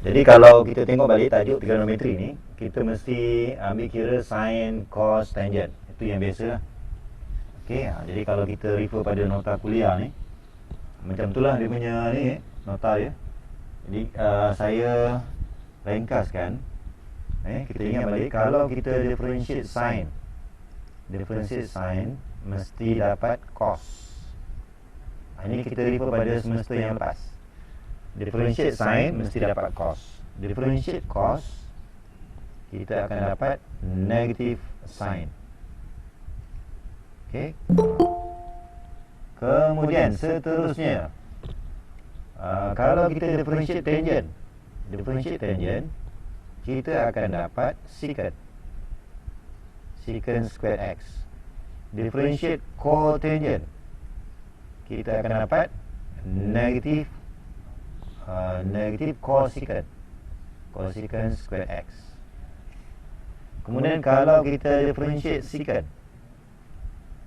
Jadi kalau kita tengok balik tajuk trigonometri ni, kita mesti ambil kira sin, cos, tangent. Itu yang biasa lah. Okey, jadi kalau kita refer pada nota kuliah ni, macam itulah dia punya ni nota dia. Jadi saya ringkaskan. Kita ingat balik, kalau kita differentiate sin mesti dapat cos. Ini kita refer pada semester yang lepas. Differentiate sin mesti dapat cos. Differentiate cos, kita akan dapat negative sin. Okey. Kemudian seterusnya, kalau kita differentiate tangent, kita akan dapat secant squared x. Differentiate cotangent, kita akan dapat negative cosecant squared x. Kemudian kalau kita differentiate secant,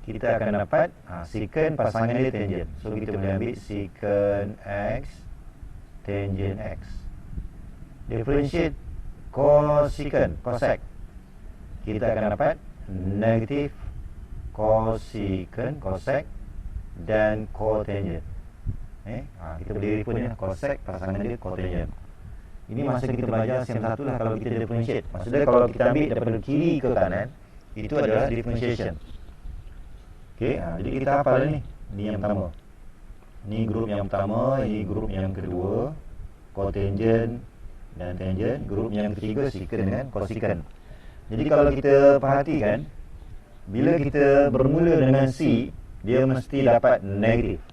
kita akan dapat secant pasangan dia tangent. So kita boleh ambil secant x tangent x. Differentiate cosec, kita akan dapat negative cosec dan cotangent. Kita boleh refer ni cosec pasangan dia cotangent. Ini masa kita belajar sem 1 lah kalau kita differentiate. Maksudnya kalau kita ambil daripada kiri ke kanan, itu adalah differentiation. Okey, jadi kita hafal ni. Ni yang pertama. Ni grup yang pertama, ini grup yang kedua, cotangent dan tangent. Grup yang ketiga secant dengan cosecant. Jadi kalau kita perhatikan, bila kita bermula dengan C, dia mesti dapat negatif.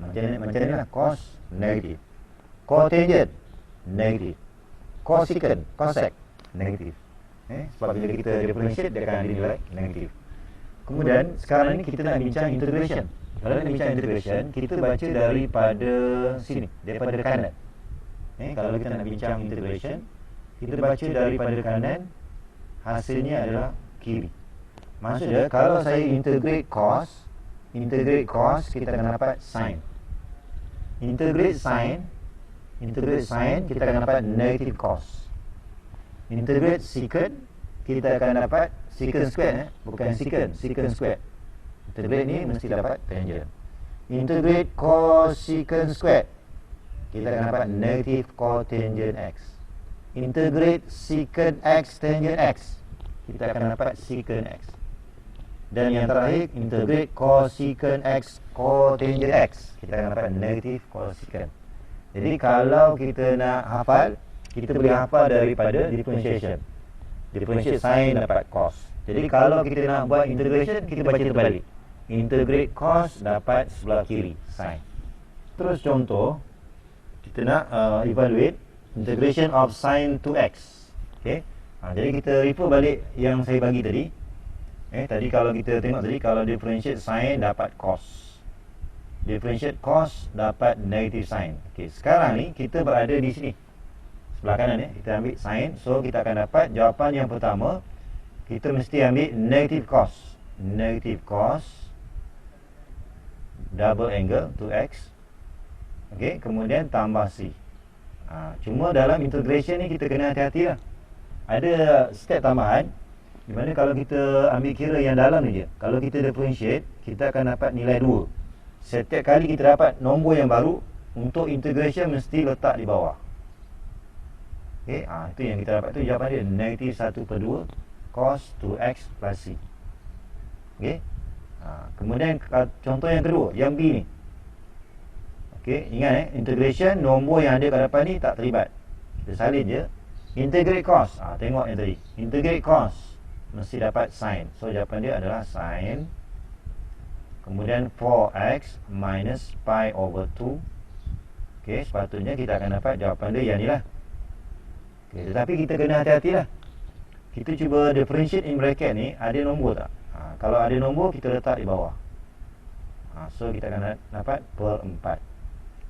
Macam ni lah, cos negatif, cotangent negatif, cosecant cosec negatif. Sebab bila kita differentiate, dia akan dinilai negatif. Kemudian sekarang ni kita nak bincang integration. Kalau nak bincang integration, kita baca daripada sini, daripada kanan. Kalau kita nak bincang integration, kita baca daripada kanan, hasilnya adalah kiri. Maksudnya kalau saya integrate cos, kita akan dapat sin. Integrate sin, kita akan dapat negative cos. Integrate secant, kita akan dapat secant squared, bukan secant squared. Integrate ni mesti dapat tangent. Integrate cosecant squared, kita akan dapat negative cotangent x. Integrate secant x tangent x, kita akan dapat secant x. Dan yang terakhir, integrate cosecant x cotangent x, kita akan dapat negative cosecant. Jadi kalau kita nak hafal, kita boleh hafal daripada differentiation. Differentiate sin dapat cos. Jadi kalau kita nak buat integration, kita baca terbalik. Integrate cos dapat sebelah kiri sin. Terus contoh, kita nak evaluate integration of sin 2x. Okay. Jadi kita refer balik yang saya bagi tadi. Tadi kalau kita tengok tadi, kalau differentiate sin dapat cos, differentiate cos dapat negative sin. Okay, sekarang ni kita berada di sini, sebelah kanan kita ambil sin. So kita akan dapat jawapan yang pertama, kita mesti ambil negative cos double angle 2x. Okay, kemudian tambah c. Cuma dalam integration ni kita kena hati-hati lah. Ada step tambahan, di mana kalau kita ambil kira yang dalam ni je, kalau kita differentiate, kita akan dapat nilai 2. Setiap kali kita dapat nombor yang baru, untuk integration mesti letak di bawah. Okay, itu yang kita dapat tu jawapan dia, negative 1/2 cos 2x plus c. Okay. Kemudian contoh yang kedua, yang B ni. Okay, ingat integration, nombor yang ada kat depan ni tak terlibat. Kita salin je. Integrate cos, tengok yang tadi, integrate cos mesti dapat sin. So jawapan dia adalah sin. Kemudian 4x minus pi over 2. Okay, sepatutnya kita akan dapat jawapan dia yang ni lah. Okay, tetapi kita kena hati-hati lah. Kita cuba differentiate in bracket ni, ada nombor tak? Kalau ada nombor, kita letak di bawah. So kita akan dapat per 4.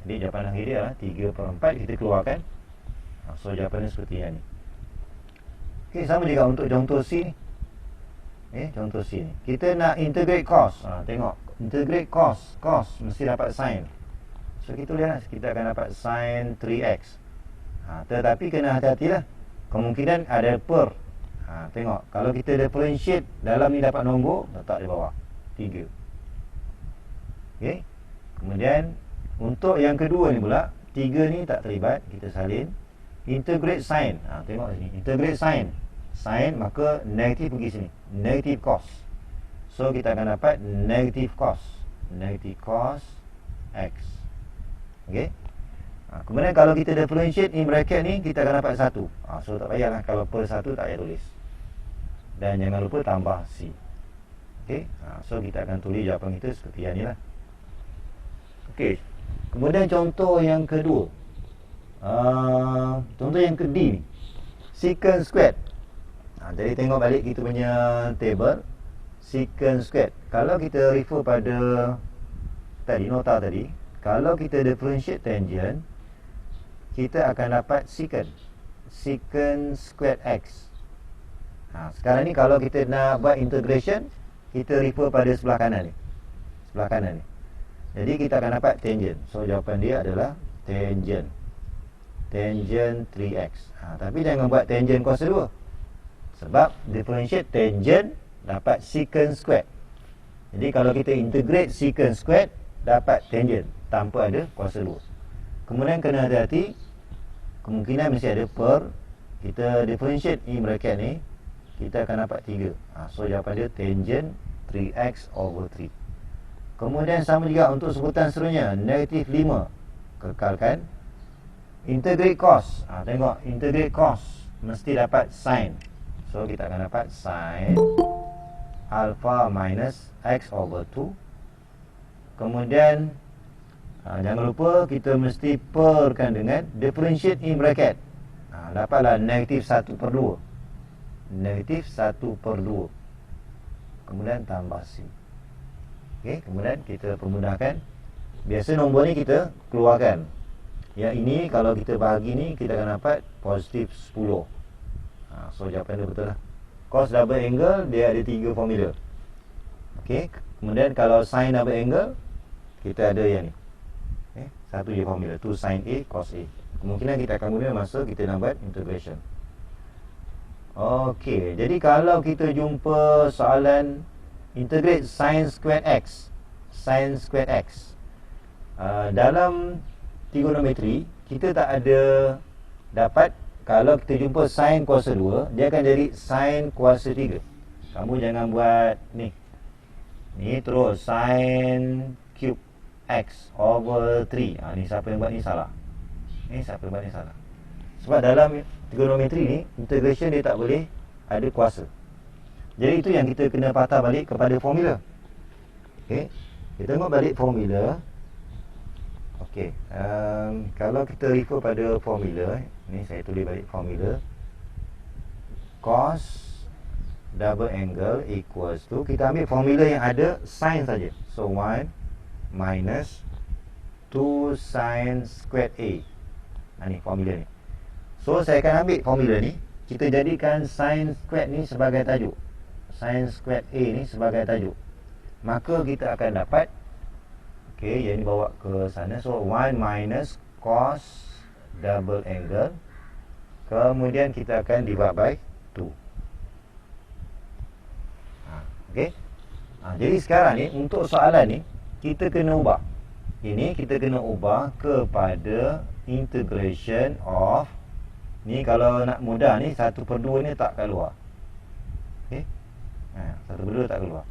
Jadi jawapan akhir dia adalah 3/4. Kita keluarkan. So jawapannya seperti yang ni. Okay, sama juga untuk contoh C ni. Contoh C ni, kita nak integrate cos. Tengok, integrate cos mesti dapat sin. So kita lihat, kita akan dapat sin 3x. Tetapi kena hati-hatilah, kemungkinan ada per. Tengok, kalau kita differentiate dalam ni dapat nombor, letak di bawah 3. Okey. Kemudian untuk yang kedua ni pula, 3 ni tak terlibat, kita salin. Integrate sign. Tengok sini, integrate sign. Sign, maka negatif pergi sini, negative cos. So kita akan dapat negative cos. Negative cos X. Okey. Kemudian kalau kita differentiate in bracket ni, kita akan dapat 1. So tak payahlah, kalau per 1 tak payah tulis. Dan jangan lupa tambah C. Okey. So kita akan tulis jawapan kita seperti yang ni lah. Okey. Kemudian contoh yang kedua. Contoh yang ke D ni, secant squared. Jadi tengok balik kita punya table secant squared. Kalau kita refer pada tadi, nota tadi, kalau kita differentiate tangent, kita akan dapat secant squared X. Sekarang ni kalau kita nak buat integration, kita refer pada sebelah kanan ni, sebelah kanan ni. Jadi kita akan dapat tangent. So jawapan dia adalah tangent 3x. Tapi jangan buat tangent kuasa 2, sebab differentiate tangent dapat secant squared. Jadi kalau kita integrate secant squared, dapat tangent tanpa ada kuasa 2. Kemudian kena hati-hati, kemungkinan mesti ada per. Kita differentiate in bracket ni, kita akan dapat 3. So jawapan dia tangent 3x/3. Kemudian sama juga untuk sebutan seterusnya, negatif 5. Kekalkan. Integrate cos. Tengok, integrate cos mesti dapat sin. So kita akan dapat sin alpha minus x/2. Kemudian jangan lupa kita mesti perkan dengan differentiate in bracket. Dapatlah negatif 1/2. Negatif 1/2. Kemudian tambah C. Okey, kemudian kita permudahkan. Biasa nombor ni kita keluarkan. Yang ini kalau kita bahagi ni, kita akan dapat positif 10. So jawapan dia betul lah. Cos double angle, dia ada 3 formula. Okey, kemudian kalau sin double angle, kita ada yang ni. Satu je formula, tu sin A, cos A. Kemungkinan kita akan guna masa kita nak buat integration. Okey, jadi kalau kita jumpa soalan integrate sin squared X, sin squared X, dalam trigonometri, kita tak ada dapat. Kalau kita jumpa sin kuasa 2, dia akan jadi sin kuasa 3. Kamu jangan buat ni terus sin cube x/3. Ni siapa yang buat ni salah. Siapa yang buat ni salah. Sebab dalam trigonometri ni, integration dia tak boleh ada kuasa. Jadi itu yang kita kena patah balik kepada formula. Okey, kita tengok balik formula. Okey, kalau kita refer pada formula ni, saya tulis balik formula. Cos double angle equals to, kita ambil formula yang ada sin saja. So 1 minus 2 sin squared A. Ni formula ni. So saya akan ambil formula ni, kita jadikan sin squared ni sebagai tajuk, sin squared A ni sebagai tajuk. Maka kita akan dapat, okey, yang ni bawa ke sana. So 1 minus cos double angle, kemudian kita akan divide by 2. Okey. Jadi sekarang ni untuk soalan ni, kita kena ubah. Ini kita kena ubah kepada integration of, ni kalau nak mudah ni 1/2 ni tak keluar. Okey. 1/2 tak keluar.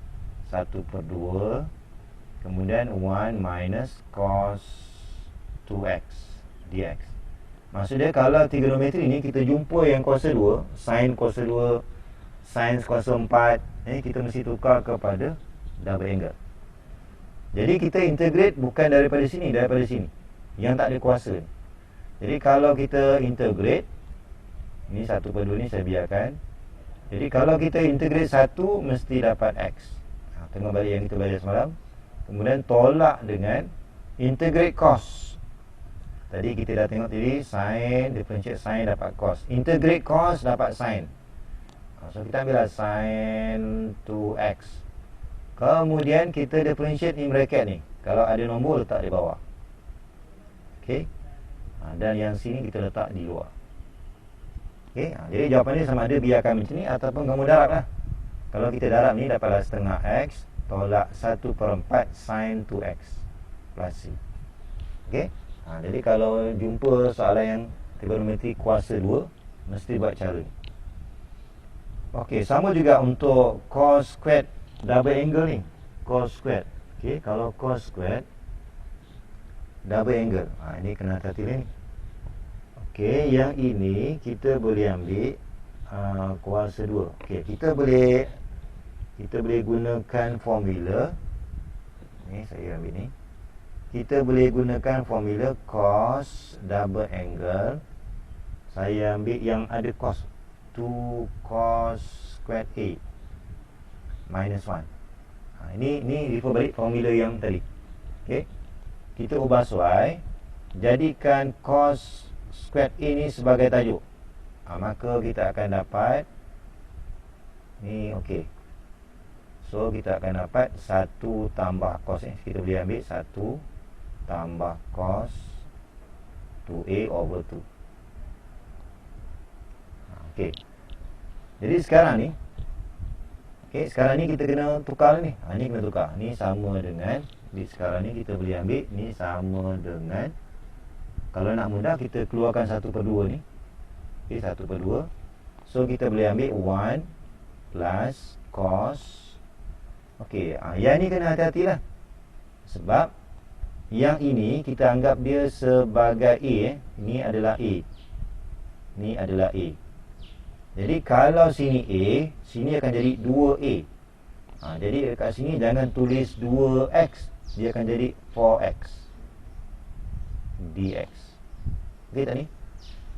1/2, kemudian 1 minus cos 2x dx. Maksudnya kalau trigonometri ni kita jumpa yang kuasa 2, sin kuasa 2, sin kuasa 4, kita mesti tukar kepada double angle. Jadi kita integrate bukan daripada sini, daripada sini, yang tak ada kuasa. Jadi kalau kita integrate, ni 1/2 ni saya biarkan. Jadi kalau kita integrate 1, mesti dapat x. Tengok balik yang kita belajar semalam. Kemudian tolak dengan integrate cos. Tadi kita dah tengok tadi, sin, differentiate sin dapat cos. Integrate cos dapat sin. So kita ambil lah sin 2x. Kemudian kita differentiate in bracket ni. Kalau ada nombor letak di bawah. Okey. Dan yang sini kita letak di luar. Okey, jadi jawapan dia sama ada biarkan macam ni ataupun kamu darab lah. Kalau kita darab ni dapatlah setengah X tolak 1/4 sin 2X plus C. Okey, jadi kalau jumpa soalan yang trigonometri kuasa 2, mesti buat cara ni. Okey, sama juga untuk cos squared double angle ni. Cos squared. Okey, kalau cos squared double angle, ini kena hati-hati ni. Okey, yang ini kita boleh ambil kuasa 2. Okey, kita boleh gunakan formula ni. Saya ambil ni. Kita boleh gunakan formula cos double angle. Saya ambil yang ada cos, 2 cos squared A minus 1. Ini refer balik formula yang tadi. Okey, kita ubah suai, jadikan cos squared A ni sebagai tajuk. Maka kita akan dapat ni. Okey, so kita akan dapat 1 tambah cos ni. Kita boleh ambil 1 tambah cos 2A over 2. Okey, jadi sekarang ni, sekarang ni kita kena tukar ni. Ni kena tukar. Ni sama dengan, sekarang ni kita boleh ambil ni sama dengan, kalau nak mudah kita keluarkan 1/2 ni. Okey, 1/2. So kita boleh ambil 1 plus cos. Okey, yang ni kena hati-hatilah. Sebab yang ini kita anggap dia sebagai A. Ini adalah A. Ni adalah A. Jadi kalau sini A, sini akan jadi 2A. Jadi dekat sini jangan tulis 2X, dia akan jadi 4X dx. Okey tak ni?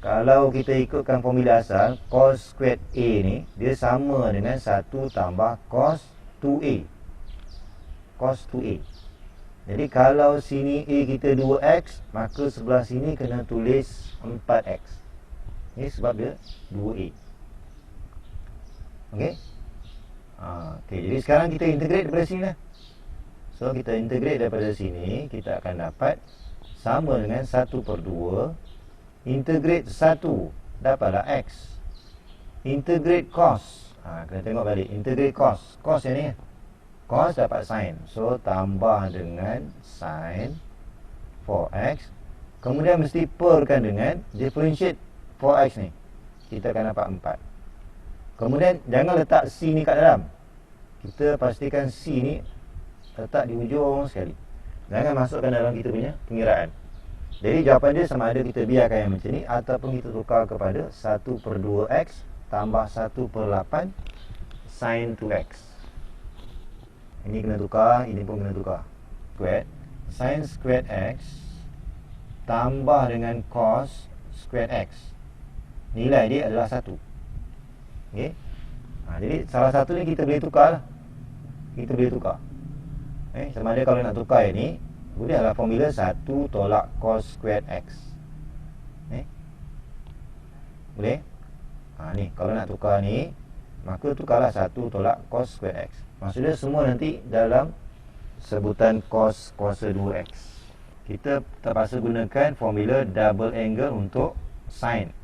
Kalau kita ikutkan formula asal, cos squared A ni dia sama dengan 1 tambah cos 2A. Cos 2A. Jadi kalau sini A kita 2X, maka sebelah sini kena tulis 4X. Ini sebab dia 2A. Okey. Okey, jadi sekarang kita integrate daripada sini lah. So kita integrate daripada sini, kita akan dapat sama dengan 1/2. Integrate 1, dapatlah X. Integrate cos, kena tengok balik. Integrate cos, cos yang ni, cos dapat sin. So tambah dengan sin 4X. Kemudian mesti perkan dengan differentiate 4X ni, kita akan dapat 4. Kemudian jangan letak C ni kat dalam. Kita pastikan C ni letak di ujung sekali. Jangan masukkan dalam kita punya pengiraan. Jadi jawapan dia sama ada kita biarkan yang macam ni ataupun kita tukar kepada 1/2X tambah 1/8 sin 2X. Ini kena tukar, ini pun kena tukar. Squared sin squared X tambah dengan cos squared X. Nilai dia adalah 1. Okey. Jadi salah satu ni kita boleh tukar lah. Kita boleh tukar. Sama ada kalau nak tukar yang ni, boleh adalah formula 1 tolak cos squared X. Boleh? Ni kalau nak tukar ni, maka tukarlah 1 tolak cos squared X. Maksudnya semua nanti dalam sebutan cos kuasa 2X. Kita terpaksa gunakan formula double angle untuk sin.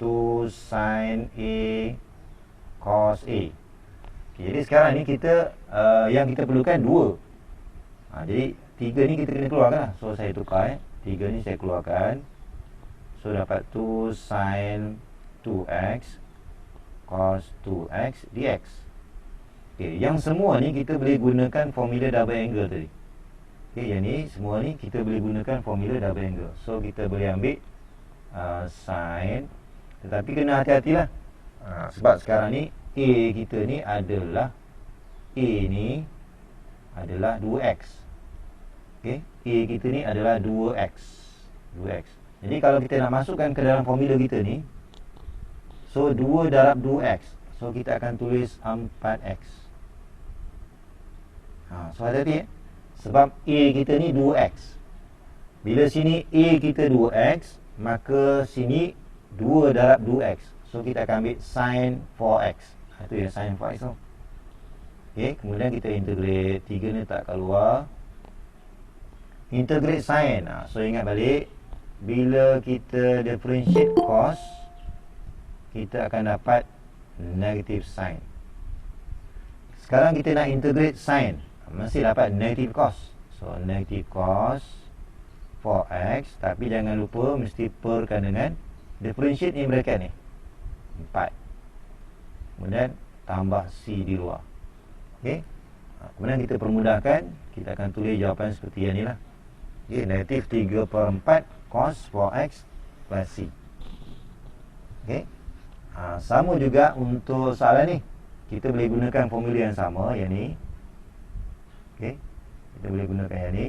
2 sin A cos A. Okay, jadi sekarang ni kita yang kita perlukan 2. Jadi 3 ni kita kena keluarkan lah. So saya tukar 3 ni saya keluarkan. So dapat 2 sin 2x cos 2x dx. Okay, yang semua ni kita boleh gunakan formula double angle tadi. Okay, yang ni semua ni kita boleh gunakan formula double angle. So kita boleh ambil sin. Tetapi kena hati-hatilah. Sebab sekarang ni A kita ni adalah A ni adalah 2X. Okay, A kita ni adalah 2X. 2X. Jadi kalau kita nak masukkan ke dalam formula kita ni, so 2 darab 2X, so kita akan tulis 4X. So hati-hati sebab A kita ni 2X. Bila sini A kita 2X, maka sini 2 darab 2X. So kita akan ambil sin 4X. Itu yang sin 4X tu. Okay, kemudian kita integrate 3 ni tak keluar. Integrate sin. So ingat balik, bila kita differentiate cos, kita akan dapat negative sin. Sekarang kita nak integrate sin, mesti dapat negative cos. So negative cos 4x, tapi jangan lupa mesti perkan dengan differentiate ni bracket ni 4, kemudian tambah c di luar. Okey, kemudian kita permudahkan, kita akan tulis jawapan seperti yang ni lah. Okey, negatif 3/4 cos 4x plus c. Okey, sama juga untuk soalan ni, kita boleh gunakan formula yang sama, yang ni. Okey, kita boleh gunakan yang ni,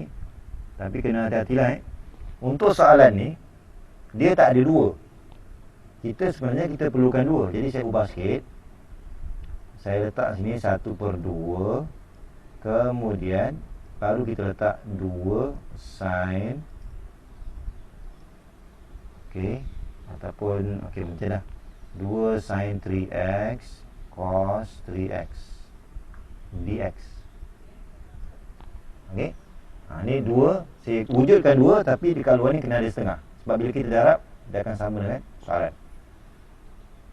tapi kena hati-hatilah untuk soalan ni, dia tak ada dua. Sebenarnya kita perlukan dua. Jadi saya ubah sikit. Saya letak sini 1/2, kemudian baru kita letak 2 sin. Okey, ataupun okey macam dah 2 sin 3x cos 3x dx. Okey, ni 2, saya wujudkan 2, tapi dekat luar ni kena ada setengah. Sebab bila kita darab, dia akan sama dengan soalan.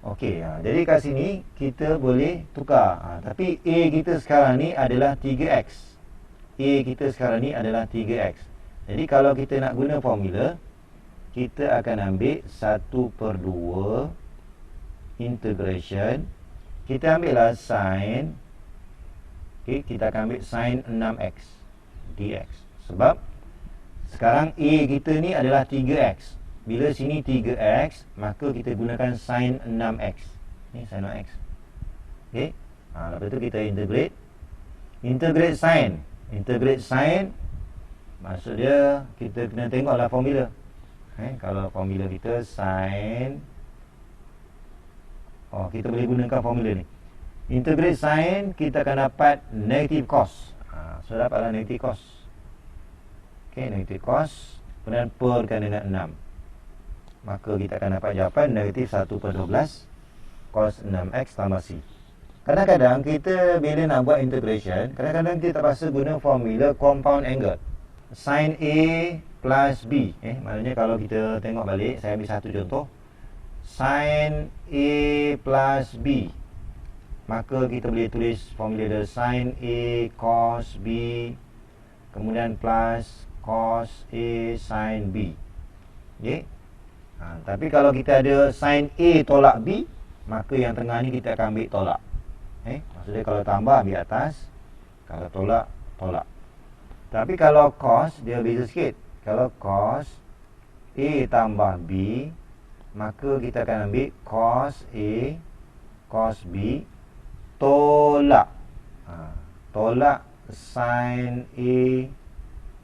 Okey, jadi kat sini kita boleh tukar. Tapi A kita sekarang ni adalah 3x. A kita sekarang ni adalah 3x. Jadi kalau kita nak guna formula, kita akan ambil 1/2 integration. Kita ambil lah sin. Okey, kita akan ambil sin 6x dx. Sebab sekarang A kita ni adalah 3x. Bila sini 3x, maka kita gunakan sin 6x. Ni sin 6x. Okey, lepas tu kita integrate. Integrate sin. Integrate sin, maksud dia kita kena tengoklah formula. Kalau formula kita sin, kita boleh gunakan formula ni. Integrate sin, kita akan dapat negative cos. So dapatlah negative cos. Okey, negative cos, kemudian perkan dengan 6. Maka kita akan dapat jawapan negatif 1/12 cos 6x tambah c. Kadang-kadang kita bila nak buat integration, kadang-kadang kita terpaksa guna formula compound angle. Sin A plus B. Maknanya kalau kita tengok balik, saya ambil satu contoh. Sin A plus B, maka kita boleh tulis formula dia sin A cos B, kemudian plus cos A sin B. Okey. Tapi kalau kita ada sin A tolak B, maka yang tengah ni kita akan ambil tolak. Maksudnya kalau tambah ambil atas, kalau tolak, tolak. Tapi kalau cos, dia beza sikit. Kalau cos A tambah B, maka kita akan ambil cos A cos B tolak tolak sin A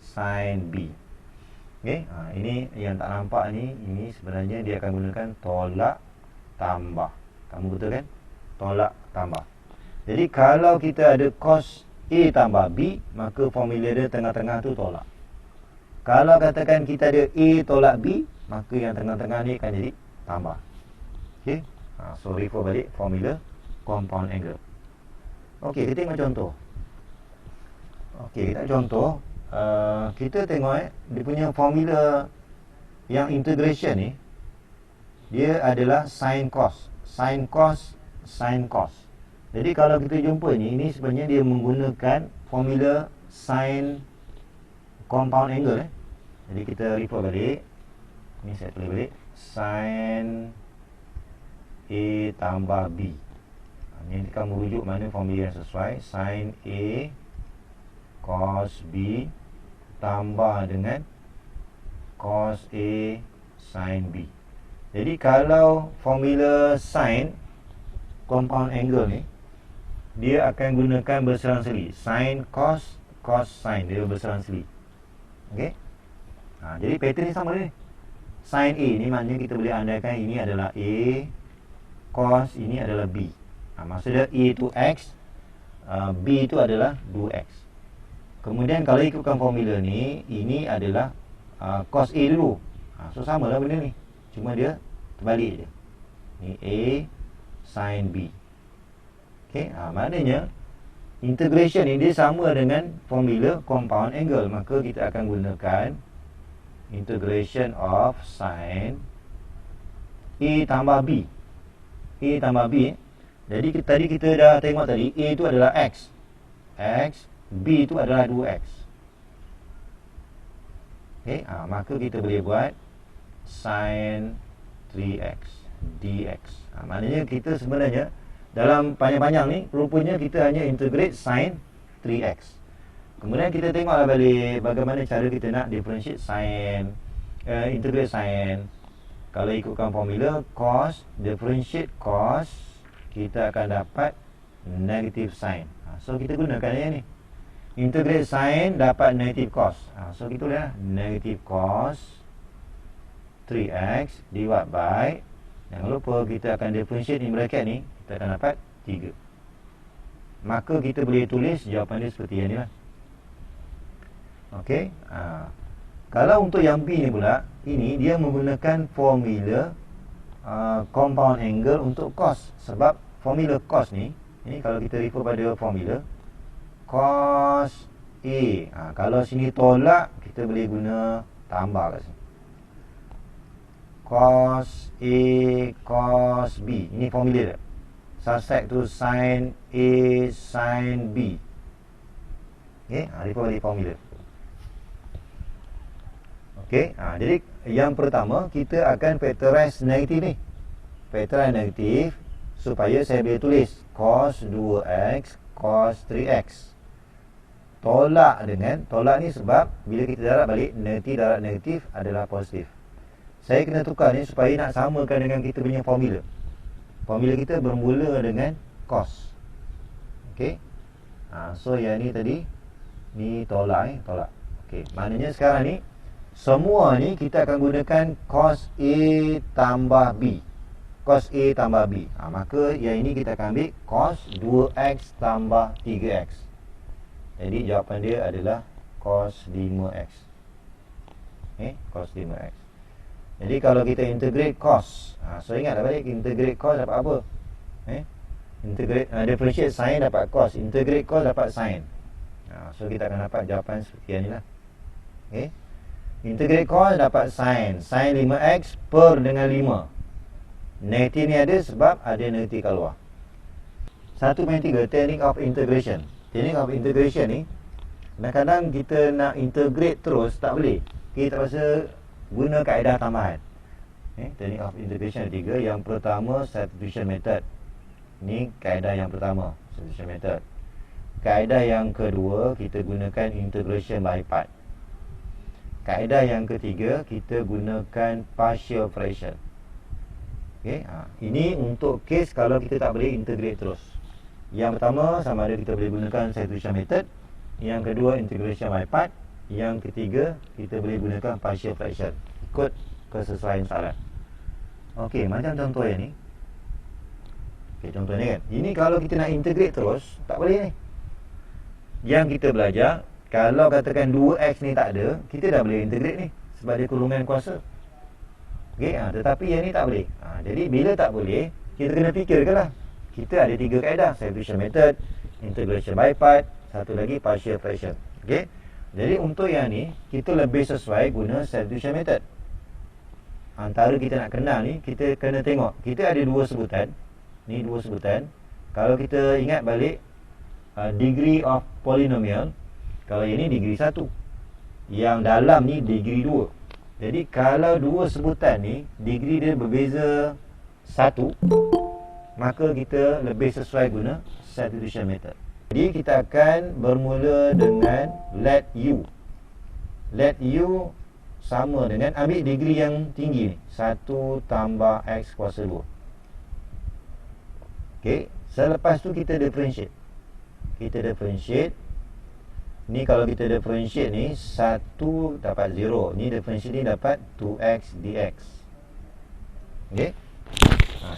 sin B. Okey, ini yang tak nampak ni, ini sebenarnya dia akan gunakan tolak tambah. Kamu betul kan? Tolak tambah. Jadi kalau kita ada cos A tambah B, maka formula dia tengah-tengah tu tolak. Kalau katakan kita ada A tolak B, maka yang tengah-tengah ni akan jadi tambah. Okey, so refer balik formula compound angle. Okey, kita tengok contoh. Okey, kita contoh. Kita tengok dia punya formula yang integration ni, dia adalah sin cos. Sin cos, sin cos. Jadi kalau kita jumpa ni sebenarnya dia menggunakan formula sin compound angle. Jadi kita refer balik. Ni saya tulis balik. Sin A tambah B. Ini akan merujuk mana formula yang sesuai. Sin A cos B tambah dengan cos A sin B. Jadi kalau formula sin compound angle ni, dia akan gunakan berselang-seli. Sin cos, cos sin, dia berselang-seli. Okey. Jadi pattern ni sama ni. Sin A ni maknanya kita boleh andaikan ini adalah A, cos ini adalah B. Maksudnya A itu X, B itu adalah 2X. Kemudian kalau ikutkan formula ni, ini adalah cos A dulu. So sama lah benda ni, cuma dia terbalik je. Ni A sin B. Okey, maknanya integration ni dia sama dengan formula compound angle. Maka kita akan gunakan integration of sin A tambah B. A tambah B. Jadi tadi kita dah tengok tadi, A itu adalah X. B itu adalah 2X. Okay, maka kita boleh buat sin 3X dx. Maknanya kita sebenarnya dalam panjang-panjang ni, rupanya kita hanya integrate sin 3X. Kemudian kita tengoklah balik bagaimana cara kita nak differentiate sin, integrate sin. Kalau ikutkan formula cos, differentiate cos, kita akan dapat negative sin. So kita gunakan yang ni. Integrate sin dapat negative cos. So kita boleh negative cos 3x divided by, jangan lupa kita akan differentiate in bracket ni, kita akan dapat 3. Maka kita boleh tulis jawapan dia seperti yang ni lah. Okey. Kalau untuk yang B ni pula, ini dia menggunakan formula compound angle untuk cos. Sebab formula cos ni, ini kalau kita refer pada formula cos A, kalau sini tolak, kita boleh guna tambah kat sini, cos A cos B. Ini formula dia. Subtract tu sin A sin B. Okey, refer pada formula. Okey, jadi yang pertama kita akan factorize negatif ni. Factorize negatif supaya saya boleh tulis cos 2x cos 3x. Tolak ni sebab bila kita darab balik, darab negatif adalah positif. Saya kena tukar ni supaya nak samakan dengan kita punya formula. Formula kita bermula dengan cos. Okey. So yang ni tadi ni tolak. Okey, maknanya sekarang ni semua ni kita akan gunakan cos A tambah B. Cos A tambah B. Maka yang ini kita akan ambil cos 2x tambah 3x. Jadi jawapan dia adalah cos 5x. Cos 5x. Jadi kalau kita integrate cos, so ingatlah balik, integrate cos dapat apa? Integrate, differentiate sin dapat cos, integrate cos dapat sin. So kita akan dapat jawapan seperti yang ni lah. Integrate cos dapat sin 5x per dengan 5. Negatif ni ada sebab ada negatif kat luar. 1.3 technique of integration. Technique of integration ni, kadang-kadang kita nak integrate terus tak boleh. Kita terpaksa guna kaedah tambahan. Technique of integration 3. Yang pertama, substitution method. Ni kaedah yang pertama, substitution method. Kaedah yang kedua, kita gunakan integration by part. Kaedah yang ketiga, kita gunakan partial fraction. Ini untuk case kalau kita tak boleh integrate terus. Yang pertama, sama ada kita boleh gunakan substitution method. Yang kedua, integration by part. Yang ketiga, kita boleh gunakan partial fraction. Ikut kesesuaian soalan. Okey, macam contoh yang ni. Okey, contoh ni kan, ini kalau kita nak integrate terus, tak boleh ni. Yang kita belajar, kalau katakan 2x ni tak ada, kita dah boleh integrate ni sebab dia kurungan kuasa. Okey, tetapi yang ni tak boleh. Jadi bila tak boleh, kita kena fikirkanlah. Kita ada 3 kaedah, substitution method, integration by part, satu lagi partial fraction. Okey. Jadi untuk yang ni, kita lebih sesuai guna substitution method. Antara kita nak kenal ni, kita kena tengok. Kita ada 2 sebutan. Ni 2 sebutan. Kalau kita ingat balik degree of polynomial, kalau yang ni degree 1, yang dalam ni degree 2. Jadi kalau 2 sebutan ni degree dia berbeza 1, maka kita lebih sesuai guna substitution method. Jadi kita akan bermula dengan let u. Let u sama dengan ambil degree yang tinggi ni, 1 tambah x kuasa 2. Okey, selepas tu kita differentiate. Ni kalau kita differentiate ni, 1 dapat 0. Ni differentiate ni dapat 2x dx. Okey.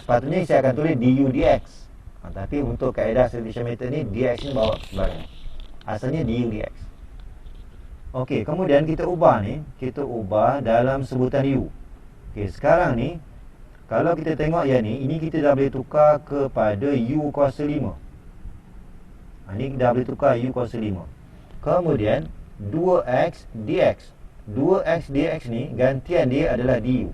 Sepatutnya saya akan tulis du dx. Tapi untuk kaedah substitution method ni, dx ni bawa sebaliknya. Asalnya du dx. Okey, kemudian kita ubah ni, kita ubah dalam sebutan u. Okey, sekarang ni kalau kita tengok yang ni, ini kita dah boleh tukar kepada u kuasa 5. Ni dah boleh tukar u kuasa 5. Kemudian 2x dx. 2x dx ni gantian dia adalah du.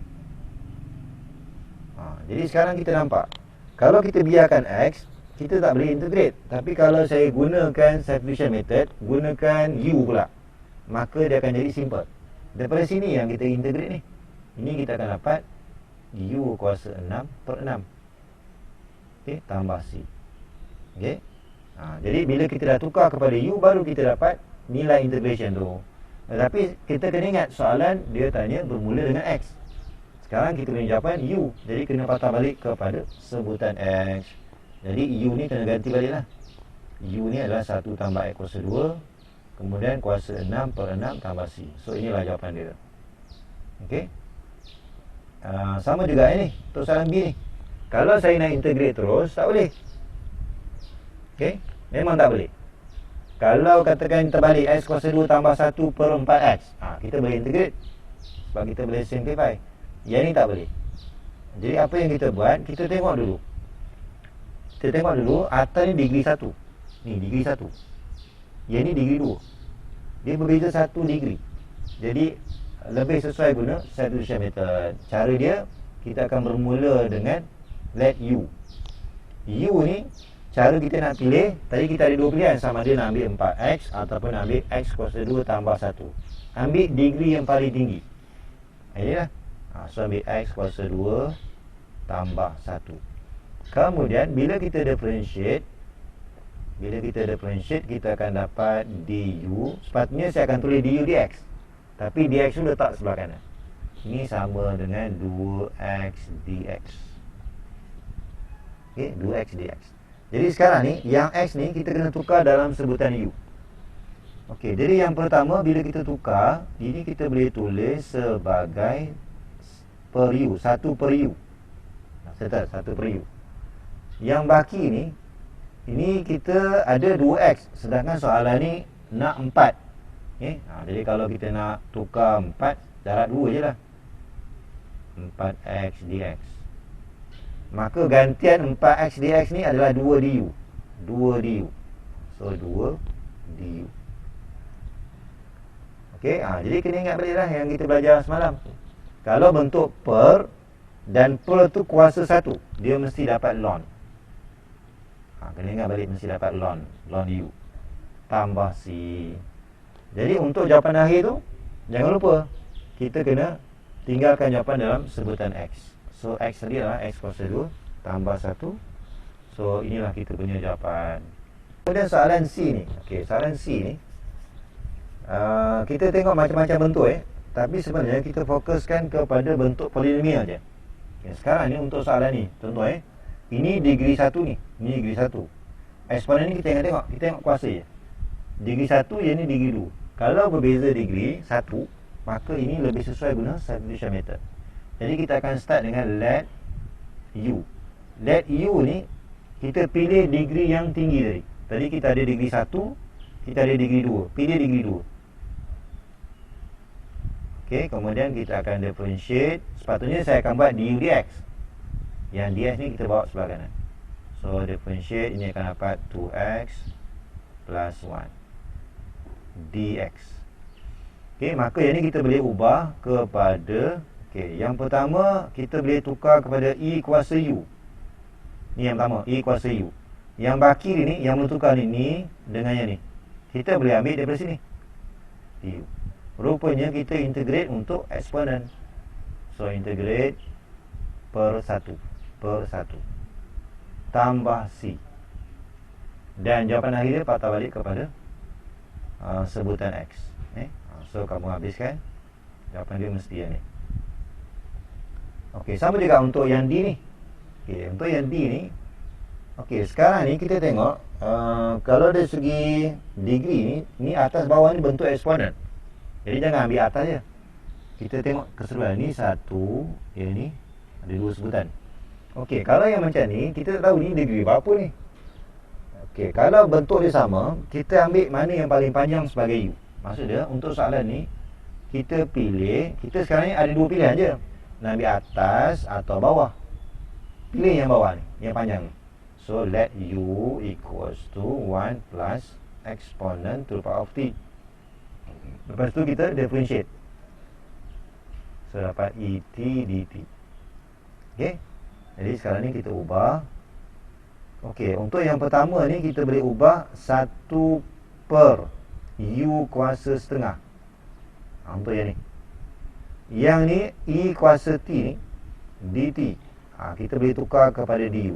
Jadi sekarang kita nampak, kalau kita biarkan x, kita tak boleh integrate. Tapi kalau saya gunakan substitution method, gunakan u pula, maka dia akan jadi simple. Daripada sini yang kita integrate ni, ini kita akan dapat u kuasa 6/6. Okey, tambah c. Okey. Jadi bila kita dah tukar kepada u, baru kita dapat nilai integration tu. Tapi kita kena ingat, soalan dia tanya bermula dengan x. Sekarang kita punya jawapan u, jadi kena patah balik kepada sebutan x. Jadi u ni kena ganti balik lah. U ni adalah 1 tambah x kuasa 2, kemudian kuasa 6/6 tambah c. So inilah jawapan dia. Okey. Sama juga ini untuk soalan B ni. Kalau saya nak integrate terus, tak boleh. Okey, memang tak boleh. Kalau katakan terbalik x kuasa 2 tambah 1/4x, kita boleh integrate sebab kita boleh simplify. Yang ni tak boleh. Jadi apa yang kita buat, kita tengok dulu. Kita tengok dulu, atas ni degree 1. Ni degree 1. Yang ni degree 2. Dia berbeza 1 degree. Jadi lebih sesuai guna substitution method. Cara dia, kita akan bermula dengan let u. U ni, cara kita nak pilih, tadi kita ada dua pilihan, sama ada nak ambil 4x ataupun nak ambil x kuasa 2 tambah 1. Ambil degree yang paling tinggi. Inilah. So ambil x kuasa 2 tambah 1. Kemudian bila kita differentiate, kita akan dapat du. Sepatutnya saya akan tulis du dx, tapi dx tu letak sebelah kanan. Ini sama dengan 2x dx. Okey, 2x dx. Jadi sekarang ni, yang x ni kita kena tukar dalam sebutan u. Okey, jadi yang pertama bila kita tukar, ini kita boleh tulis sebagai per u, 1 per u. Settle 1 per u. Yang baki ni, ini kita ada 2x, sedangkan soalan ni nak 4. Okay? Jadi kalau kita nak tukar 4, darat 2 je lah, 4x dx. Maka gantian 4x dx ni adalah 2 du. 2 du. So 2 du. Okey, jadi kena ingat balik lah yang kita belajar semalam. Kalau bentuk per, dan per tu kuasa 1, dia mesti dapat ln. Kena ingat balik, mesti dapat ln u tambah c. Jadi untuk jawapan akhir tu, jangan lupa, kita kena tinggalkan jawapan dalam sebutan x. So x tadi adalah x kuasa 2 tambah 1. So inilah kita punya jawapan. Kemudian soalan C ni. Okey, soalan C ni, kita tengok macam-macam bentuk tapi sebenarnya kita fokuskan kepada bentuk polinomial je. Okay, sekarang ni untuk soalan ni, contoh ini degree 1 ni, ini degree 1. Eksponen ni kita tengok kuasa je. Degree 1, yang ni degree 2. Kalau berbeza degree 1, maka ini lebih sesuai guna substitution method. Jadi kita akan start dengan let u. Let u ni, kita pilih degree yang tinggi tadi. Tadi kita ada degree 1, kita ada degree 2. Pilih degree 2. Okey, kemudian kita akan differentiate. Sepatutnya saya akan buat du dx. Yang dx ni kita bawa sebelah kanan. So differentiate, ini akan dapat 2x plus 1 dx. Okey, maka yang ni kita boleh ubah kepada, okey, yang pertama kita boleh tukar kepada e kuasa u. Ni yang pertama, e kuasa u. Yang baki ni, yang bertukar ni dengan yang ni, kita boleh ambil daripada sini, du. Rupanya kita integrate untuk eksponen. So integrate per 1 tambah c. Dan jawapan akhir dia patah balik kepada sebutan x. So kamu habiskan, jawapan dia mesti yang ni. Okey, sama juga untuk yang D ni. Okey, untuk yang D ni, okey, sekarang ni kita tengok, kalau dari segi degree ni atas bawah ni bentuk eksponen. Jadi jangan ambil atas je. Kita tengok keseluruhan ni 1, yang ni ada 2 sebutan. Okey, kalau yang macam ni, kita tak tahu ni degree berapa ni. Okey, kalau bentuk dia sama, kita ambil mana yang paling panjang sebagai u. Maksud dia, untuk soalan ni, kita pilih, kita sekarang ni ada 2 pilihan je. Nak ambil atas atau bawah. Pilih yang bawah ni, yang panjang ni. So, let u equals to 1 plus exponent to the power of t. Lepas tu kita differentiate. So dapat ET dt. Okey. Jadi sekarang ni kita ubah. Okey, untuk yang pertama ni kita boleh ubah 1 per U kuasa setengah. Untuk yang ni. Yang ni E kuasa T ni dt. Kita boleh tukar kepada du.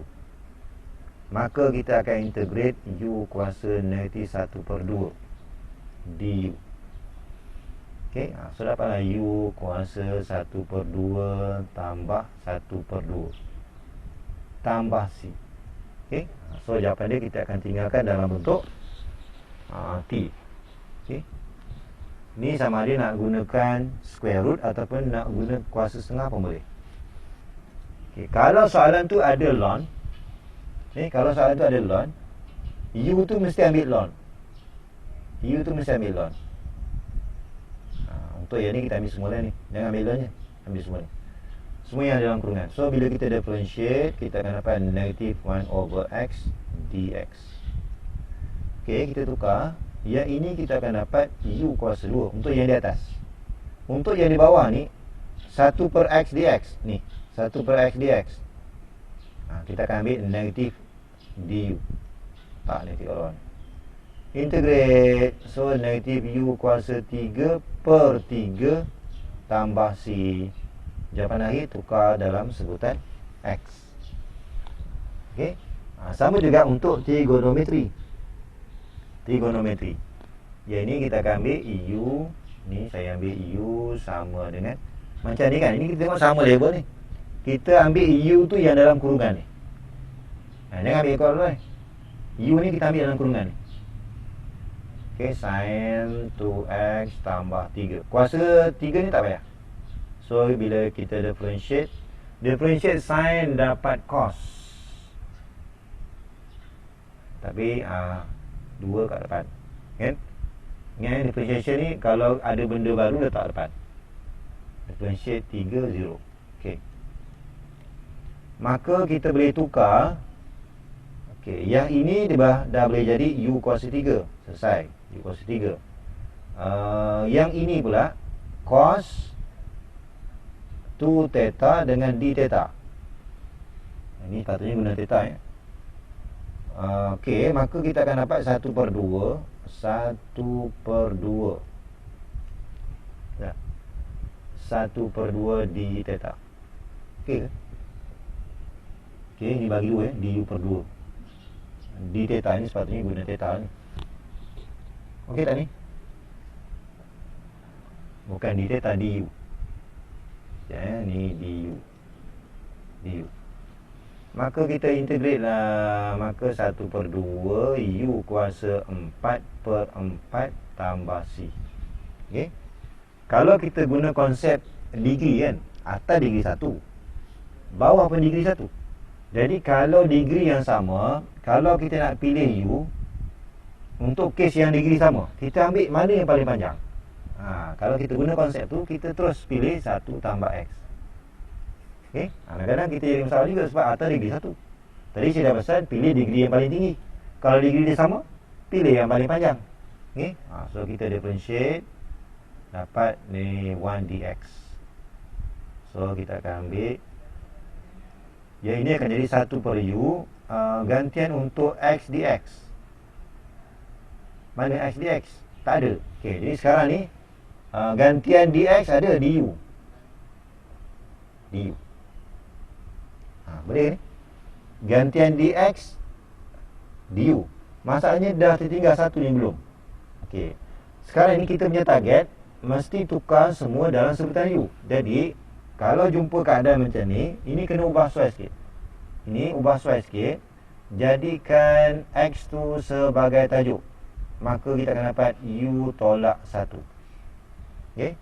Maka kita akan integrate U kuasa negatif 1 per 2 du. Okey, so dapatlah U kuasa 1 per 2 tambah 1 per 2 tambah C. Okey, so jawapan dia kita akan tinggalkan dalam bentuk T. Okey, ni sama ada nak gunakan square root ataupun nak guna kuasa setengah pun boleh. Okey, kalau soalan tu ada ln, kalau soalan tu ada ln, U tu mesti ambil ln. U tu mesti ambil ln. Untuk yang ni kita ambil semula ni. Jangan ambil ln je. Ambil semua ni. Semua yang dalam kurungan. So bila kita differentiate, kita akan dapat negative 1 over x dx. Okey, kita tukar. Yang ini kita akan dapat U kuasa 2 untuk yang di atas. Untuk yang di bawah ni 1 per x dx. Ni 1 per x dx. Kita akan ambil negatif du. Tak negatif orang. Integrate. So negatif U kuasa 3 per 3 tambah C. Jawapan akhir tukar dalam sebutan X. Okey. Sama juga untuk trigonometri. Trigonometri. Yang ini kita akan ambil U. Ni saya ambil U sama dengan macam ni kan. Ini kita tengok sama level ni. Kita ambil U tu yang dalam kurungan ni. Jangan ambil ekor dulu ni. U ni kita ambil dalam kurungan ni. Okey, sin 2x tambah 3. Kuasa 3 ni tak payah. So bila kita differentiate sin dapat cos. Tapi 2 kat depan. Kan? Ingat differentiation ni kalau ada benda baru letak depan. Differentiate 3 0. Okey. Maka kita boleh tukar. Okey, yang ini dah boleh jadi U kuasa 3. Selesai. U kuasa 3. Yang ini pula cos 2 theta dengan d theta. Ini patutnya guna theta ya. Okey, maka kita akan dapat 1 per 2 1 per 2 ya. 1 per 2 d theta. Okey ke? Okey, ini bagi 2 ya, du per 2. D theta ini sepatutnya guna theta ni. Okey tak ni? Bukan d theta, du. Ya, ni du. Du. Maka kita integrate lah. Maka 1 per 2 U kuasa 4 per 4 tambah C. Okey. Kalau kita guna konsep degree kan, atas degree 1, bawah pun degree 1. Jadi kalau degree yang sama, kalau kita nak pilih U untuk kes yang degree sama, kita ambil mana yang paling panjang. Kalau kita guna konsep tu, kita terus pilih 1 tambah X. Okey, kadang-kadang kita jadi masalah juga sebab atas degree 1. Tadi saya dah pesan pilih degree yang paling tinggi. Kalau degree dia sama, pilih yang paling panjang. Okey, so kita differentiate, dapat ni 1 dx. So kita akan ambil yang ini akan jadi 1 per U. Gantian untuk X dx. Mana X dx? Tak ada. Okey, jadi sekarang ni gantian dx ada du. Du. Boleh ni? Gantian dx du. Masalahnya dah tertinggal satu ni belum. Okey. Sekarang ni kita punya target mesti tukar semua dalam sebutan u. Jadi kalau jumpa keadaan macam ni, ini kena ubah suai sikit. Ini ubah suai sikit. Jadikan X tu sebagai tajuk. Maka kita akan dapat U tolak 1. Okey.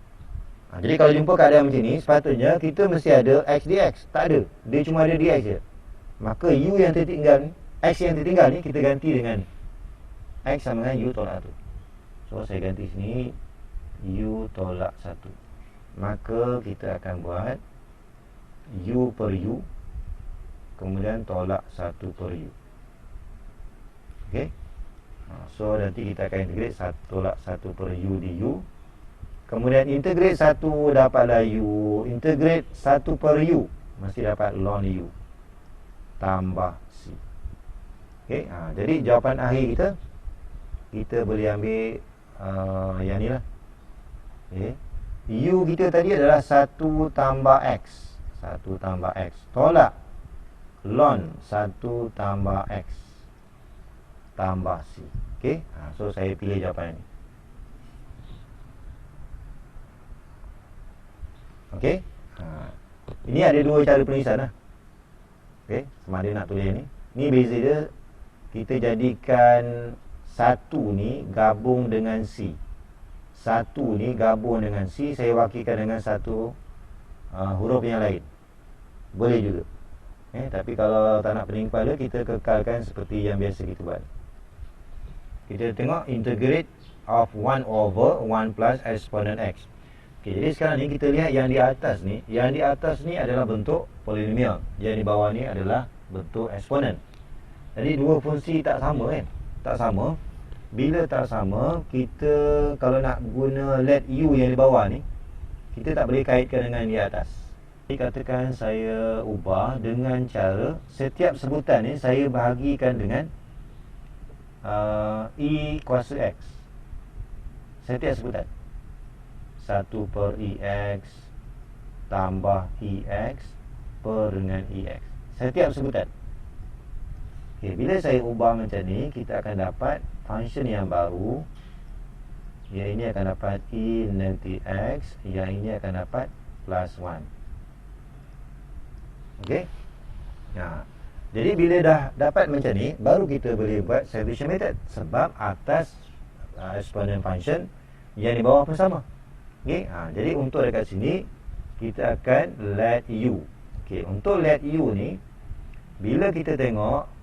Jadi kalau jumpa keadaan macam ni, sepatutnya kita mesti ada X dx. Tak ada. Dia cuma ada dx je. Maka U yang tertinggal ni, X yang tertinggal ni, kita ganti dengan X sama dengan U tolak 1. So saya ganti sini U tolak 1. Maka kita akan buat U per U, kemudian tolak 1 per U. Okey. So nanti kita akan integrate tolak 1 per U di U. Kemudian integrate 1 dapatlah U. Integrate 1 per U, mesti dapat ln U tambah C. Okey, jadi jawapan akhir kita boleh ambil yang ni lah. Okey, U kita tadi adalah 1 tambah X. 1 tambah X. Tolak ln 1 tambah X tambah C. Okey, so saya pilih jawapan ni. Okey, ini ada dua cara penulisan lah. Okey, sama ada nak tulis ni. Ni beza dia, kita jadikan 1 ni gabung dengan C. 1 ni gabung dengan C, saya wakilkan dengan satu huruf yang lain. Boleh juga. Tapi kalau tak nak pening kepala, kita kekalkan seperti yang biasa kita buat. Kita tengok integrate of 1 over 1 plus exponent X. Okay, jadi sekarang ni kita lihat yang di atas ni. Yang di atas ni adalah bentuk polinomial, yang di bawah ni adalah bentuk eksponen. Jadi dua fungsi tak sama kan? Tak sama. Bila tak sama, kita kalau nak guna let U yang di bawah ni, kita tak boleh kaitkan dengan di atas. Jadi katakan saya ubah dengan cara setiap sebutan ni saya bahagikan dengan E kuasa X. Setiap sebutan 1 per EX tambah EX per dengan EX. Setiap sebutan. Okay, bila saya ubah macam ni, kita akan dapat function yang baru. Yang ini akan dapat E negatif X, yang ini akan dapat plus 1. Okey. Jadi bila dah dapat macam ni, baru kita boleh buat substitution method. Sebab atas exponent function, yang di bawah pun sama. Okey. Jadi untuk dekat sini, kita akan let U. Okey, untuk let U ni, bila kita tengok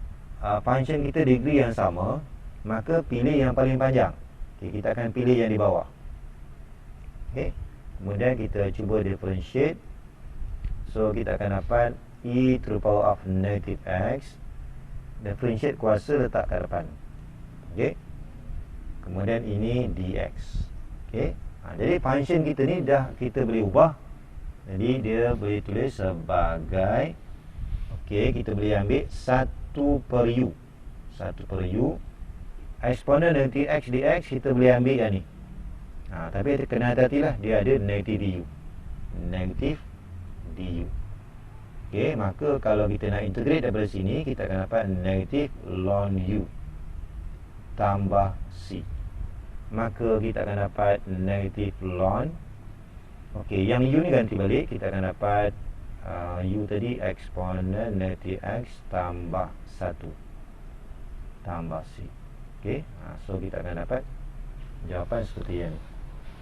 function kita degree yang sama, maka pilih yang paling panjang. Okay, kita akan pilih yang di bawah. Okay. Kemudian kita cuba differentiate. So kita akan dapat E to the power of negative X. Differentiate kuasa letak kat depan. Okay. Kemudian ini dx. Okay. Jadi function kita ni dah kita boleh ubah. Jadi dia boleh tulis sebagai, okay, kita boleh ambil 1 per U. 1 per U. Eksponen negatif X dx kita boleh ambil yang ni. Tapi kena hati-hatilah, dia ada negatif du. Negatif du. Okey, maka kalau kita nak integrate daripada sini, kita akan dapat negatif ln U tambah C. Maka kita akan dapat negatif ln. Okey, yang U ni ganti balik, kita akan dapat U tadi eksponen negatif X tambah 1 tambah C. Okay, so kita akan dapat jawapan seperti yang ni.